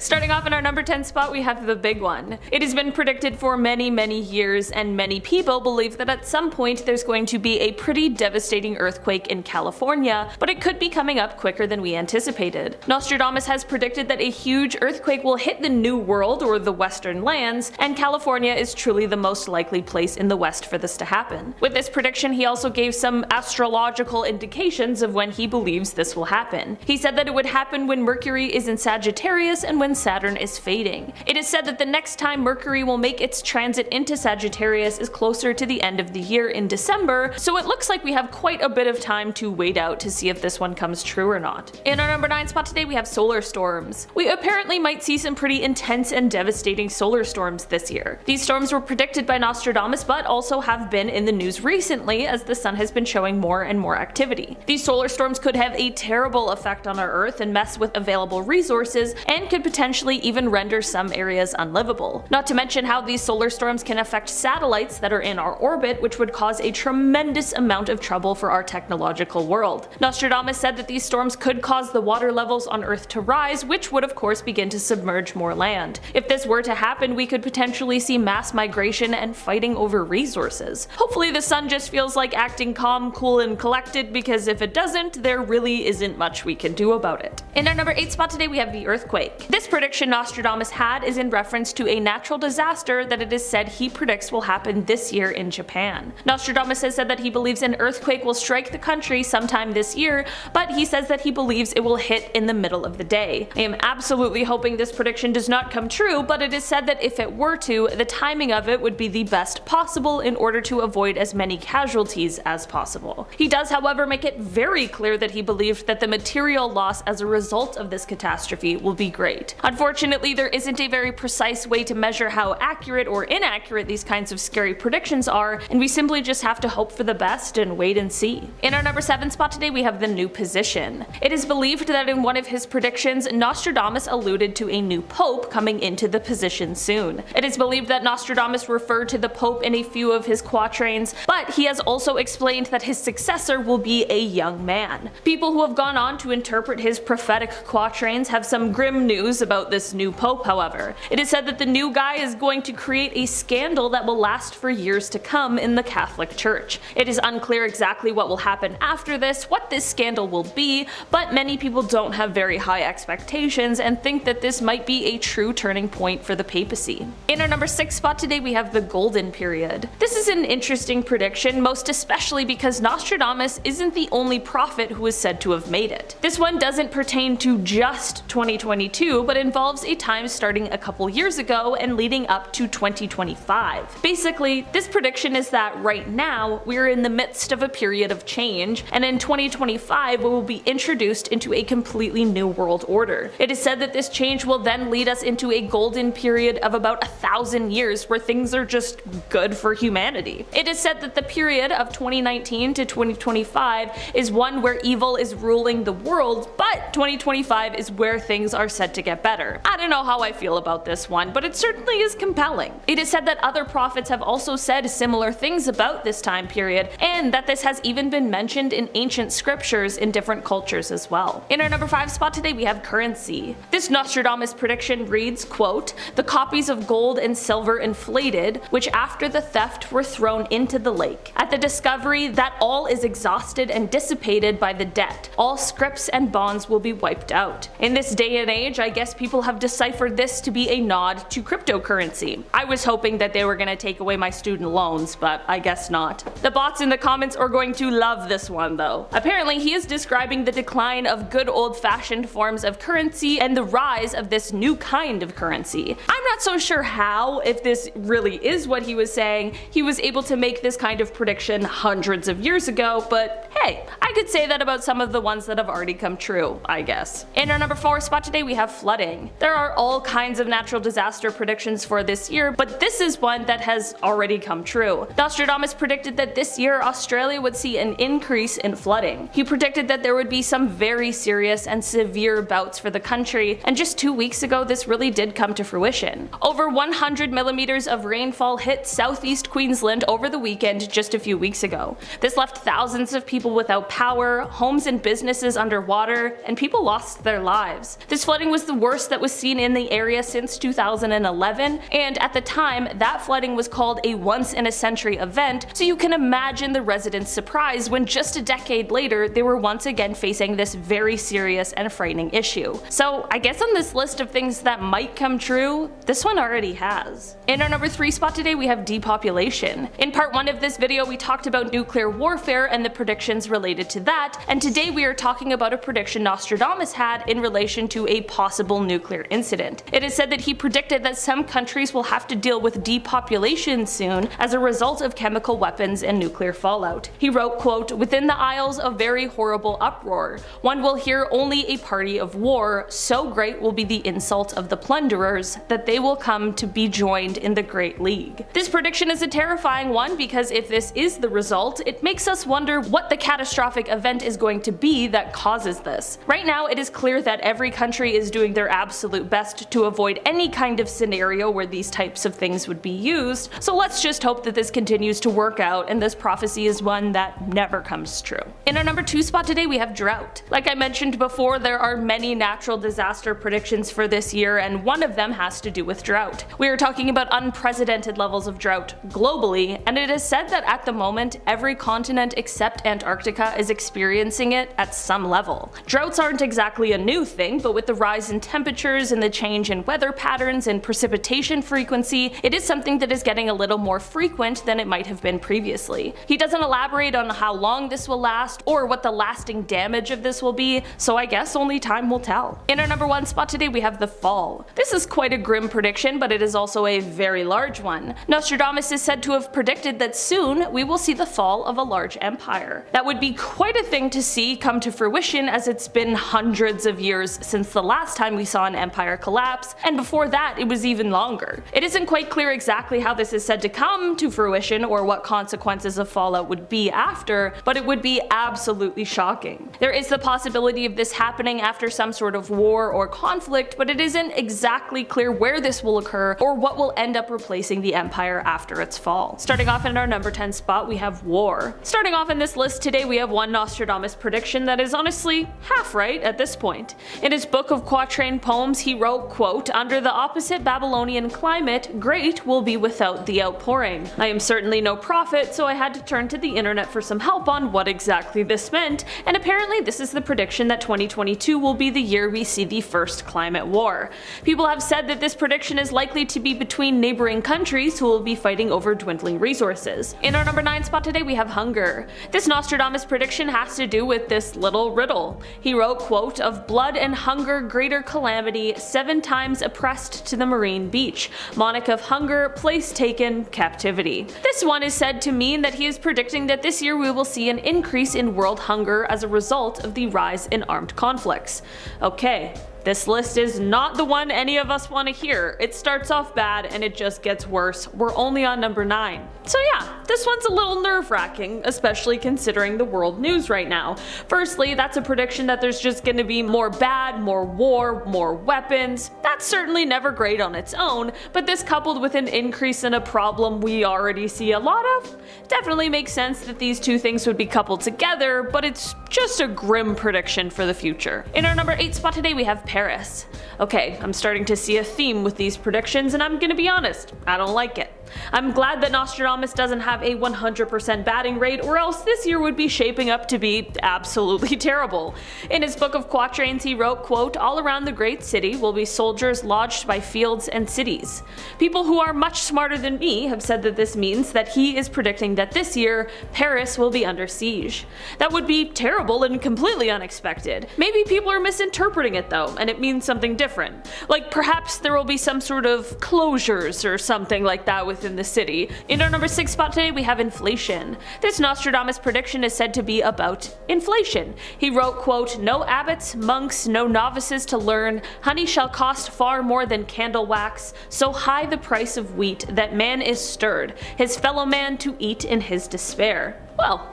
Starting off in our number 10 spot, we have the big one. It has been predicted for many years, and many people believe that at some point there's going to be a pretty devastating earthquake in California, but it could be coming up quicker than we anticipated. Nostradamus has predicted that a huge earthquake will hit the New World, or the Western lands, and California is truly the most likely place in the West for this to happen. With this prediction, he also gave some astrological indications of when he believes this will happen. He said that it would happen when Mercury is in Sagittarius and when Saturn is fading. It is said that the next time Mercury will make its transit into Sagittarius is closer to the end of the year in December, so it looks like we have quite a bit of time to wait out to see if this one comes true or not. In our number 9 spot today, we have solar storms. We apparently might see some pretty intense and devastating solar storms this year. These storms were predicted by Nostradamus, but also have been in the news recently as the sun has been showing more and more activity. These solar storms could have a terrible effect on our Earth and mess with available resources, and could potentially even render some areas unlivable. Not to mention how these solar storms can affect satellites that are in our orbit, which would cause a tremendous amount of trouble for our technological world. Nostradamus said that these storms could cause the water levels on Earth to rise, which would of course begin to submerge more land. If this were to happen, we could potentially see mass migration and fighting over resources. Hopefully the sun just feels like acting calm, cool, and collected, because if it doesn't, there really isn't much we can do about it. In our number 8 spot today, we have the earthquake. This prediction Nostradamus had is in reference to a natural disaster that it is said he predicts will happen this year in Japan. Nostradamus has said that he believes an earthquake will strike the country sometime this year, but he says that he believes it will hit in the middle of the day. I am absolutely hoping this prediction does not come true, but it is said that if it were to, the timing of it would be the best possible in order to avoid as many casualties as possible. He does, however, make it very clear that he believed that the material loss as a result of this catastrophe will be great. Unfortunately, there isn't a very precise way to measure how accurate or inaccurate these kinds of scary predictions are, and we simply just have to hope for the best and wait and see. In our number 7 spot today, we have the new position. It is believed that in one of his predictions, Nostradamus alluded to a new pope coming into the position soon. It is believed that Nostradamus referred to the pope in a few of his quatrains, but he has also explained that his successor will be a young man. People who have gone on to interpret his prophetic quatrains have some grim news about this new pope, however. It is said that the new guy is going to create a scandal that will last for years to come in the Catholic Church. It is unclear exactly what will happen after this, what this scandal will be, but many people don't have very high expectations and think that this might be a true turning point for the papacy. In our number 6 spot today, we have the Golden Period. This is an interesting prediction, most especially because Nostradamus isn't the only prophet who is said to have made it. This one doesn't pertain to just 2022, but involves a time starting a couple years ago and leading up to 2025. Basically, this prediction is that right now, we're in the midst of a period of change, and in 2025 we will be introduced into a completely new world order. It is said that this change will then lead us into a golden period of about 1,000 years where things are just good for humanity. It is said that the period of 2019 to 2025 is one where evil is ruling the world, but 2025 is where things are set to get better. I don't know how I feel about this one, but it certainly is compelling. It is said that other prophets have also said similar things about this time period, and that this has even been mentioned in ancient scriptures in different cultures as well. In our number 5 spot today, we have currency. This Nostradamus prediction reads, quote, "The copies of gold and silver inflated, which after the theft were thrown into the lake. At the discovery that all is exhausted and dissipated by the debt, all scrips and bonds will be wiped out." In this day and age, I guess people have deciphered this to be a nod to cryptocurrency. I was hoping that they were gonna take away my student loans, but I guess not. The bots in the comments are going to love this one though. Apparently he is describing the decline of good old-fashioned forms of currency and the rise of this new kind of currency. I'm not so sure how, if this really is what he was saying, he was able to make this kind of prediction hundreds of years ago, but hey, I could say that about some of the ones that have already come true, I guess. In our number 4 spot today, we have flooding. There are all kinds of natural disaster predictions for this year, but this is one that has already come true. Nostradamus predicted that this year Australia would see an increase in flooding. He predicted that there would be some very serious and severe bouts for the country, and just 2 weeks ago this really did come to fruition. Over 100 millimeters of rainfall hit southeast Queensland over the weekend just a few weeks ago. This left thousands of people without power, homes and businesses underwater, and people lost their lives. This flooding was the worst worst that was seen in the area since 2011, and at the time, that flooding was called a once-in-a-century event, so you can imagine the residents' surprise when just a decade later they were once again facing this very serious and frightening issue. So I guess on this list of things that might come true, this one already has. In our number 3 spot today we have depopulation. In part 1 of this video we talked about nuclear warfare and the predictions related to that, and today we are talking about a prediction Nostradamus had in relation to a possible nuclear incident. It is said that he predicted that some countries will have to deal with depopulation soon as a result of chemical weapons and nuclear fallout. He wrote, quote, "Within the isles a very horrible uproar. One will hear only a party of war, so great will be the insult of the plunderers that they will come to be joined in the Great League." This prediction is a terrifying one because if this is the result, it makes us wonder what the catastrophic event is going to be that causes this. Right now it is clear that every country is doing their absolute best to avoid any kind of scenario where these types of things would be used, so let's just hope that this continues to work out and this prophecy is one that never comes true. In our number 2 spot today we have drought. Like I mentioned before, there are many natural disaster predictions for this year and one of them has to do with drought. We are talking about unprecedented levels of drought globally, and it is said that at the moment every continent except Antarctica is experiencing it at some level. Droughts aren't exactly a new thing, but with the rise in temperatures and the change in weather patterns and precipitation frequency, it is something that is getting a little more frequent than it might have been previously. He doesn't elaborate on how long this will last or what the lasting damage of this will be, so I guess only time will tell. In our number 1 spot today we have the fall. This is quite a grim prediction, but it is also a very large one. Nostradamus is said to have predicted that soon we will see the fall of a large empire. That would be quite a thing to see come to fruition, as it's been hundreds of years since the last time we saw an empire collapse, and before that it was even longer. It isn't quite clear exactly how this is said to come to fruition or what consequences of fallout would be after, but it would be absolutely shocking. There is the possibility of this happening after some sort of war or conflict, but it isn't exactly clear where this will occur or what will end up replacing the empire after its fall. Starting off in our number 10 spot we have war. Starting off in this list today we have one Nostradamus prediction that is honestly half right at this point. In his book of quatrain poems he wrote, quote, "Under the opposite Babylonian climate, great will be without the outpouring." I am certainly no prophet, so I had to turn to the internet for some help on what exactly this meant, and apparently this is the prediction that 2022 will be the year we see the first climate war. People have said that this prediction is likely to be between neighboring countries who will be fighting over dwindling resources. In our number 9 spot today we have hunger. This Nostradamus prediction has to do with this little riddle. He wrote, quote, "Of blood and hunger greater calamity, 7 times oppressed to the marine beach. Monarch of hunger, place taken, captivity." This one is said to mean that he is predicting that this year we will see an increase in world hunger as a result of the rise in armed conflicts. Okay. This list is not the one any of us want to hear. It starts off bad and it just gets worse. We're only on number 9. So yeah, this one's a little nerve-wracking, especially considering the world news right now. Firstly, that's a prediction that there's just going to be more bad, more war, more weapons. That's certainly never great on its own, but this coupled with an increase in a problem we already see a lot of, definitely makes sense that these two things would be coupled together, but it's just a grim prediction for the future. In our number 8 spot today we have Paris. Okay, I'm starting to see a theme with these predictions and I'm gonna be honest, I don't like it. I'm glad that Nostradamus doesn't have a 100% batting rate, or else this year would be shaping up to be absolutely terrible. In his book of quatrains he wrote, quote, "All around the great city will be soldiers lodged by fields and cities." People who are much smarter than me have said that this means that he is predicting that this year Paris will be under siege. That would be terrible and completely unexpected. Maybe people are misinterpreting it though, and it means something different. Like perhaps there will be some sort of closures or something like that within the city. In our number 6 spot today we have inflation. This Nostradamus prediction is said to be about inflation. He wrote, quote, "No abbots, monks, no novices to learn. Honey shall cost far more than candle wax. So high the price of wheat that man is stirred, his fellow man to eat in his despair." Well,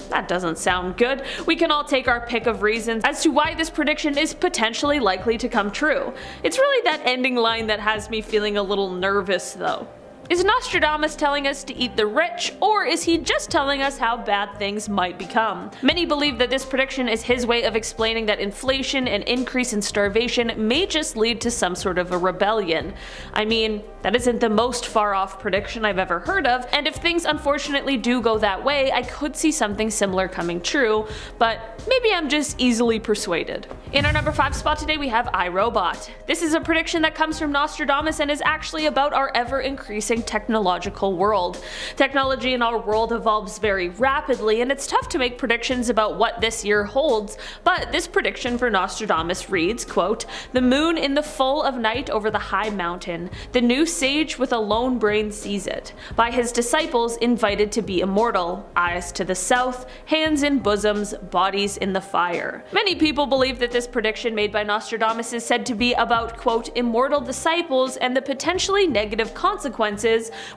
that doesn't sound good. We can all take our pick of reasons as to why this prediction is potentially likely to come true. It's really that ending line that has me feeling a little nervous though. Is Nostradamus telling us to eat the rich, or is he just telling us how bad things might become? Many believe that this prediction is his way of explaining that inflation and increase in starvation may just lead to some sort of a rebellion. I mean, that isn't the most far off prediction I've ever heard of, and if things unfortunately do go that way, I could see something similar coming true, but maybe I'm just easily persuaded. In our number 5 spot today we have iRobot. This is a prediction that comes from Nostradamus and is actually about our ever-increasing technological world. Technology in our world evolves very rapidly, and it's tough to make predictions about what this year holds, but this prediction for Nostradamus reads, quote, "The moon in the full of night over the high mountain. The new sage with a lone brain sees it. By his disciples invited to be immortal. Eyes to the south, hands in bosoms, bodies in the fire." Many people believe that this prediction made by Nostradamus is said to be about, quote, immortal disciples and the potentially negative consequences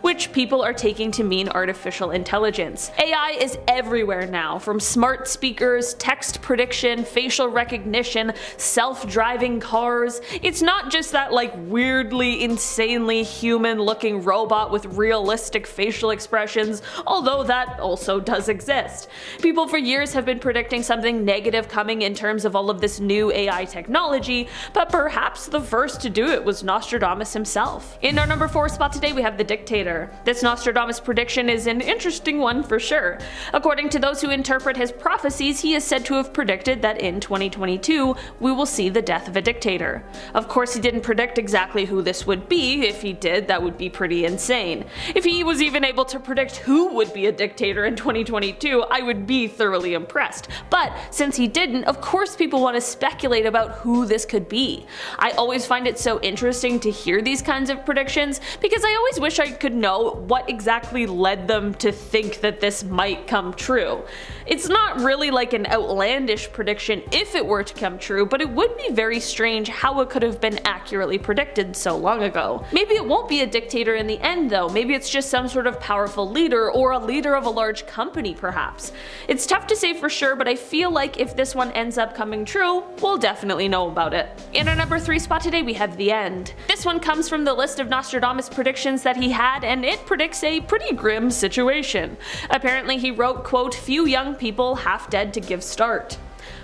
which people are taking to mean artificial intelligence. AI is everywhere now, from smart speakers, text prediction, facial recognition, self-driving cars. It's not just that weirdly, insanely human-looking robot with realistic facial expressions, although that also does exist. People for years have been predicting something negative coming in terms of all of this new AI technology, but perhaps the first to do it was Nostradamus himself. In our number 4 spot today we have the dictator. This Nostradamus prediction is an interesting one for sure. According to those who interpret his prophecies, he is said to have predicted that in 2022 we will see the death of a dictator. Of course, he didn't predict exactly who this would be. If he did, that would be pretty insane. If he was even able to predict who would be a dictator in 2022, I would be thoroughly impressed. But since he didn't, of course people want to speculate about who this could be. I always find it so interesting to hear these kinds of predictions because I always wish I could know what exactly led them to think that this might come true. It's not really like an outlandish prediction if it were to come true, but it would be very strange how it could have been accurately predicted so long ago. Maybe it won't be a dictator in the end though, maybe it's just some sort of powerful leader or a leader of a large company perhaps. It's tough to say for sure, but I feel like if this one ends up coming true, we'll definitely know about it. In our number 3 spot today we have the end. This one comes from the list of Nostradamus predictions that he had, and it predicts a pretty grim situation. Apparently he wrote, quote, "Few young people half dead to give start."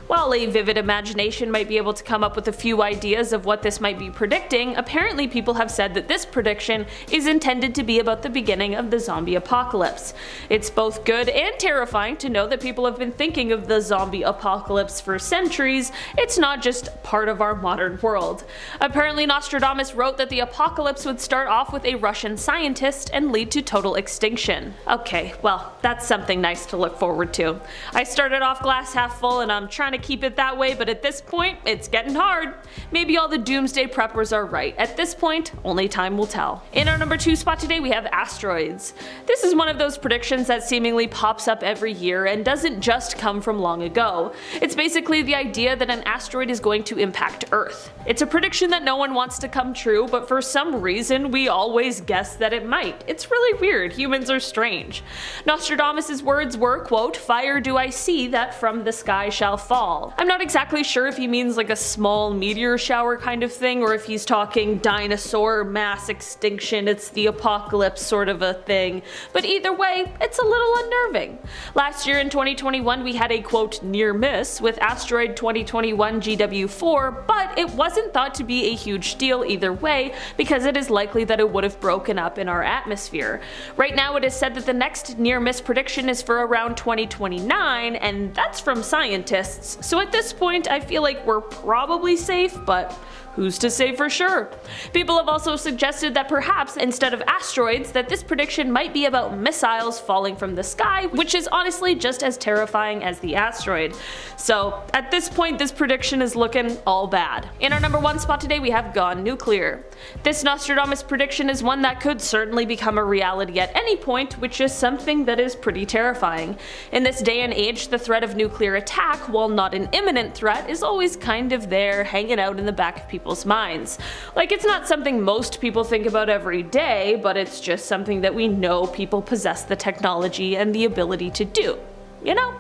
While a vivid imagination might be able to come up with a few ideas of what this might be predicting, apparently people have said that this prediction is intended to be about the beginning of the zombie apocalypse. It's both good and terrifying to know that people have been thinking of the zombie apocalypse for centuries. It's not just part of our modern world. Apparently Nostradamus wrote that the apocalypse would start off with a Russian scientist and lead to total extinction. Okay, well, that's something nice to look forward to. I started off glass half full and I'm trying to keep it that way, but at this point, it's getting hard. Maybe all the doomsday preppers are right. At this point, only time will tell. In our number 2 spot today, we have asteroids. This is one of those predictions that seemingly pops up every year and doesn't just come from long ago. It's basically the idea that an asteroid is going to impact Earth. It's a prediction that no one wants to come true, but for some reason, we always guess that it might. It's really weird. Humans are strange. Nostradamus' words were, quote, "Fire do I see that from the sky shall fall." I'm not exactly sure if he means like a small meteor shower kind of thing, or if he's talking dinosaur mass extinction, it's the apocalypse sort of a thing, but either way, it's a little unnerving. Last year in 2021 we had a quote near miss with asteroid 2021 GW4, but it wasn't thought to be a huge deal either way because it is likely that it would have broken up in our atmosphere. Right now it is said that the next near miss prediction is for around 2029, and that's from scientists. So at this point I feel like we're probably safe, but who's to say for sure? People have also suggested that perhaps instead of asteroids, that this prediction might be about missiles falling from the sky, which is honestly just as terrifying as the asteroid. So at this point this prediction is looking all bad. In our number 1 spot today we have gone nuclear. This Nostradamus prediction is one that could certainly become a reality at any point, which is something that is pretty terrifying. In this day and age, the threat of nuclear attack, while not an imminent threat, is always kind of there, hanging out in the back of people's minds. Like, it's not something most people think about every day, but it's just something that we know people possess the technology and the ability to do. you know?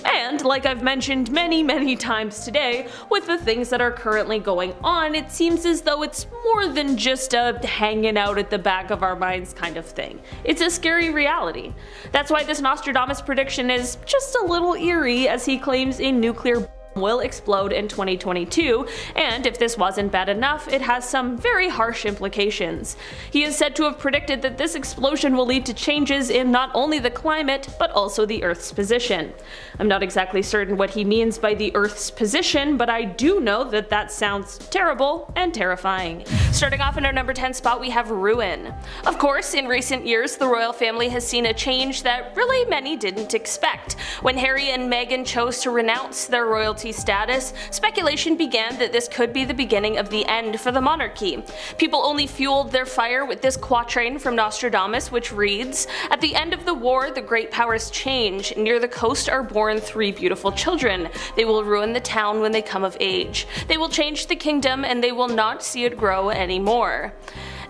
And like I've mentioned many times today, with the things that are currently going on, it seems as though it's more than just a hanging out at the back of our minds kind of thing. It's a scary reality. That's why this Nostradamus prediction is just a little eerie, as he claims a nuclear will explode in 2022, and if this wasn't bad enough, it has some very harsh implications. He is said to have predicted that this explosion will lead to changes in not only the climate, but also the Earth's position. I'm not exactly certain what he means by the Earth's position, but I do know that that sounds terrible and terrifying. Starting off in our number 10 spot, we have ruin. Of course, in recent years, the royal family has seen a change that really many didn't expect. When Harry and Meghan chose to renounce their royalty status, speculation began that this could be the beginning of the end for the monarchy. People only fueled their fire with this quatrain from Nostradamus, which reads, "At the end of the war, the great powers change. Near the coast are born 3 beautiful children. They will ruin the town when they come of age. They will change the kingdom, and they will not see it grow anymore."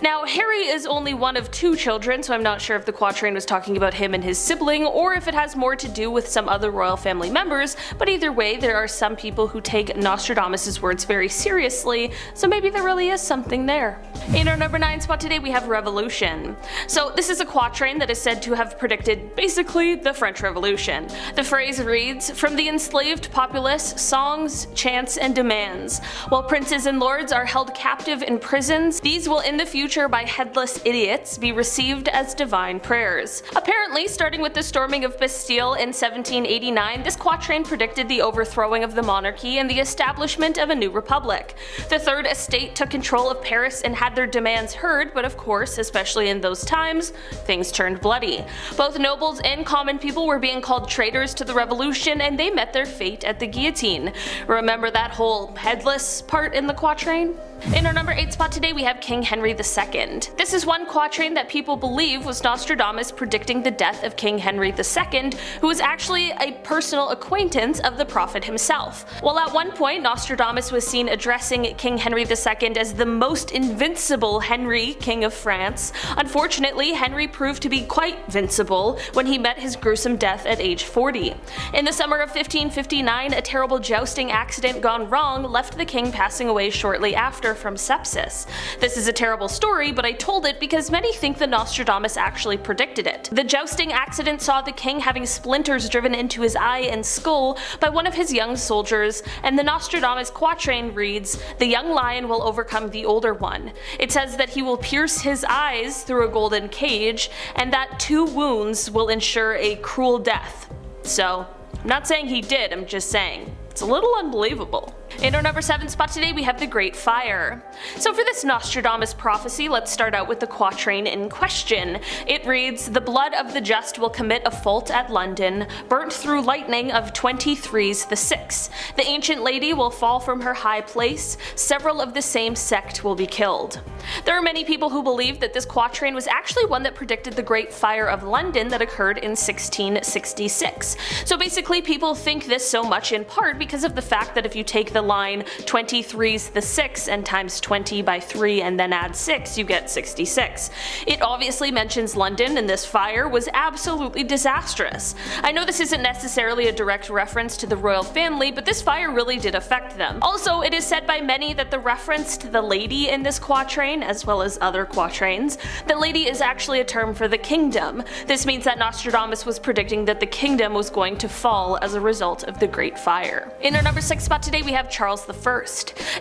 Now, Harry is only one of 2 children, so I'm not sure if the quatrain was talking about him and his sibling, or if it has more to do with some other royal family members, but either way, there are some people who take Nostradamus' words very seriously, so maybe there really is something there. In our number 9 spot today, we have revolution. So this is a quatrain that is said to have predicted basically the French Revolution. The phrase reads, "From the enslaved populace, songs, chants, and demands. While princes and lords are held captive in prisons, these will in the future by headless idiots be received as divine prayers." Apparently, starting with the storming of Bastille in 1789, this quatrain predicted the overthrowing of the monarchy and the establishment of a new republic. The Third Estate took control of Paris and had their demands heard, but of course, especially in those times, things turned bloody. Both nobles and common people were being called traitors to the revolution, and they met their fate at the guillotine. Remember that whole headless part in the quatrain? In our number 8 spot today, we have King Henry II. This is one quatrain that people believe was Nostradamus predicting the death of King Henry II, who was actually a personal acquaintance of the prophet himself. While at one point Nostradamus was seen addressing King Henry II as the most invincible Henry, King of France, unfortunately Henry proved to be quite vincible when he met his gruesome death at age 40. In the summer of 1559, a terrible jousting accident gone wrong left the king passing away shortly after from sepsis. This is a terrible story, but I told it because many think that Nostradamus actually predicted it. The jousting accident saw the king having splinters driven into his eye and skull by one of his young soldiers, and the Nostradamus quatrain reads, "The young lion will overcome the older one. It says that he will pierce his eyes through a golden cage, and that 2 wounds will ensure a cruel death." So, I'm not saying he did, I'm just saying it's a little unbelievable. In our number 7 spot today, we have the Great Fire. So for this Nostradamus prophecy, let's start out with the quatrain in question. It reads, "The blood of the just will commit a fault at London, burnt through lightning of 23's the 6. The ancient lady will fall from her high place, several of the same sect will be killed." There are many people who believe that this quatrain was actually one that predicted the Great Fire of London that occurred in 1666. So basically people think this so much in part because of the fact that if you take the line 23's the 6 and times 20 by 3 and then add 6, you get 66. It obviously mentions London, and this fire was absolutely disastrous. I know this isn't necessarily a direct reference to the royal family, but this fire really did affect them. Also, it is said by many that the reference to the lady in this quatrain, as well as other quatrains, the lady is actually a term for the kingdom. This means that Nostradamus was predicting that the kingdom was going to fall as a result of the Great Fire. In our number 6 spot today, we have Charles I.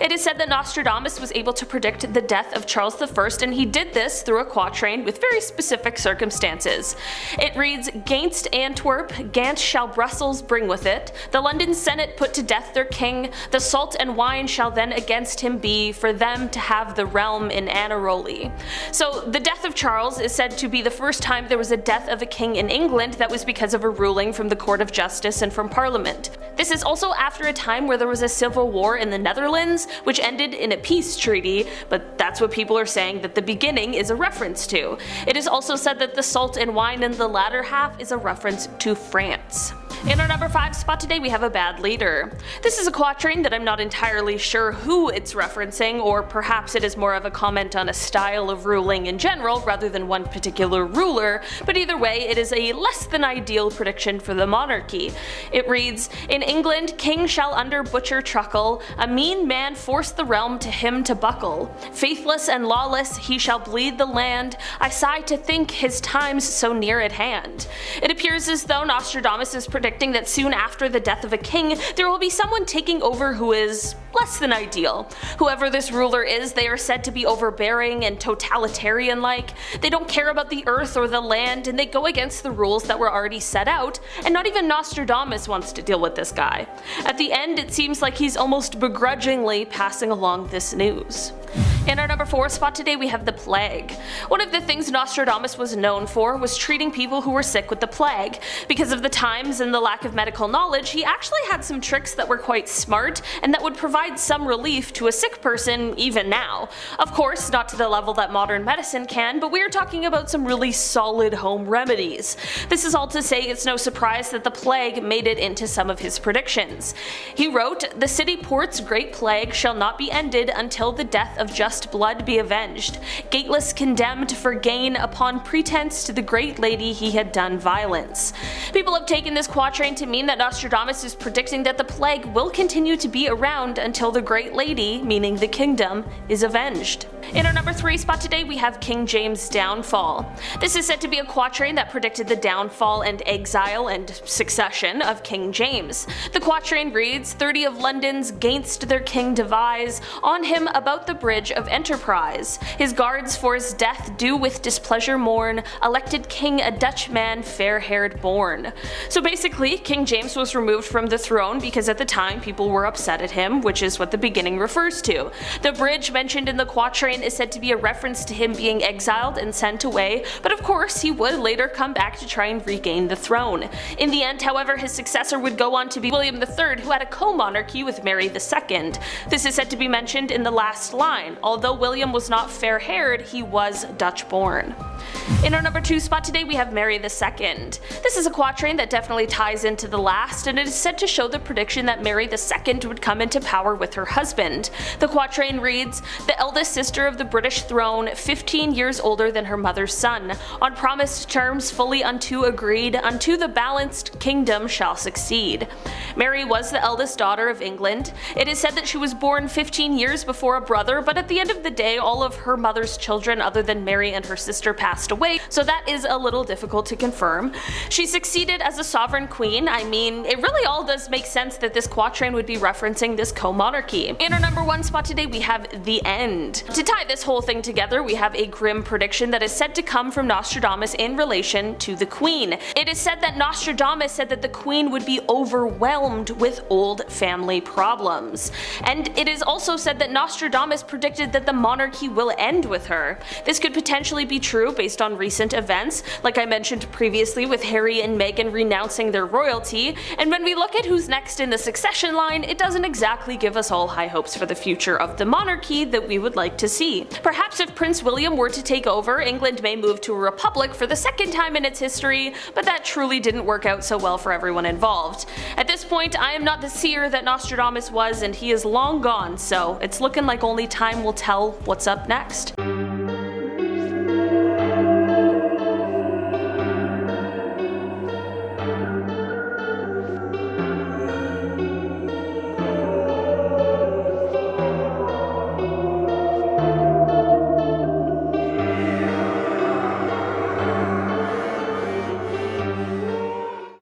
It is said that Nostradamus was able to predict the death of Charles I, and he did this through a quatrain with very specific circumstances. It reads, "Gainst Antwerp, Gant shall Brussels bring with it. The London Senate put to death their king. The salt and wine shall then against him be, for them to have the realm in Anaroli." So the death of Charles is said to be the first time there was a death of a king in England that was because of a ruling from the Court of Justice and from Parliament. This is also after a time where there was a civil war in the Netherlands, which ended in a peace treaty, but that's what people are saying that the beginning is a reference to. It is also said that the salt and wine in the latter half is a reference to France. In our number 5 spot today we have a bad leader. This is a quatrain that I'm not entirely sure who it's referencing, or perhaps it is more of a comment on a style of ruling in general rather than one particular ruler, but either way it is a less than ideal prediction for the monarchy. It reads, "In England king shall under butcher truckle, a mean man force the realm to him to buckle. Faithless and lawless he shall bleed the land, I sigh to think his time's so near at hand." It appears as though Nostradamus is predicting that soon after the death of a king, there will be someone taking over who is less than ideal. Whoever this ruler is, they are said to be overbearing and totalitarian-like. They don't care about the earth or the land, and they go against the rules that were already set out, and not even Nostradamus wants to deal with this guy. At the end, it seems like he's almost begrudgingly passing along this news. In our number 4 spot today we have the plague. One of the things Nostradamus was known for was treating people who were sick with the plague. Because of the times and the lack of medical knowledge, he actually had some tricks that were quite smart and that would provide some relief to a sick person even now. Of course, not to the level that modern medicine can, but we are talking about some really solid home remedies. This is all to say it's no surprise that the plague made it into some of his predictions. He wrote, "The city port's great plague shall not be ended until the death of just blood be avenged. Gateless condemned for gain upon pretense to the great lady he had done violence." People have taken this quatrain to mean that Nostradamus is predicting that the plague will continue to be around until the great lady, meaning the kingdom, is avenged. In our number 3 spot today we have King James' downfall. This is said to be a quatrain that predicted the downfall and exile and succession of King James. The quatrain reads, "30 of London's gainst their king devise, on him about the bridge of enterprise. His guards for his death do with displeasure mourn, elected king a Dutchman fair-haired born." So basically, King James was removed from the throne because at the time people were upset at him, which is what the beginning refers to. The bridge mentioned in the quatrain is said to be a reference to him being exiled and sent away, but of course he would later come back to try and regain the throne. In the end, however, his successor would go on to be William III, who had a co-monarchy with Mary II. This is said to be mentioned in the last line. Although William was not fair-haired, he was Dutch-born. In our number 2 spot today we have Mary II. This is a quatrain that definitely ties into the last, and it is said to show the prediction that Mary II would come into power with her husband. The quatrain reads, "The eldest sister of the British throne, 15 years older than her mother's son, on promised terms fully unto agreed, unto the balanced kingdom shall succeed." Mary was the eldest daughter of England. It is said that she was born 15 years before a brother, but at the end of the day all of her mother's children other than Mary and her sister passed away, so that is a little difficult to confirm. She succeeded as a sovereign queen. I mean, it really all does make sense that this quatrain would be referencing this co-monarchy. In our number 1 spot today we have the end. To tie this whole thing together, we have a grim prediction that is said to come from Nostradamus in relation to the queen. It is said that Nostradamus said that the queen would be overwhelmed with old family problems. And it is also said that Nostradamus predicted that the monarchy will end with her. This could potentially be true based on recent events, like I mentioned previously with Harry and Meghan renouncing their royalty, and when we look at who's next in the succession line, it doesn't exactly give us all high hopes for the future of the monarchy that we would like to see. Perhaps if Prince William were to take over, England may move to a republic for the second time in its history, but that truly didn't work out so well for everyone involved. At this point, I am not the seer that Nostradamus was, and he is long gone, so it's looking like only time will tell what's up next.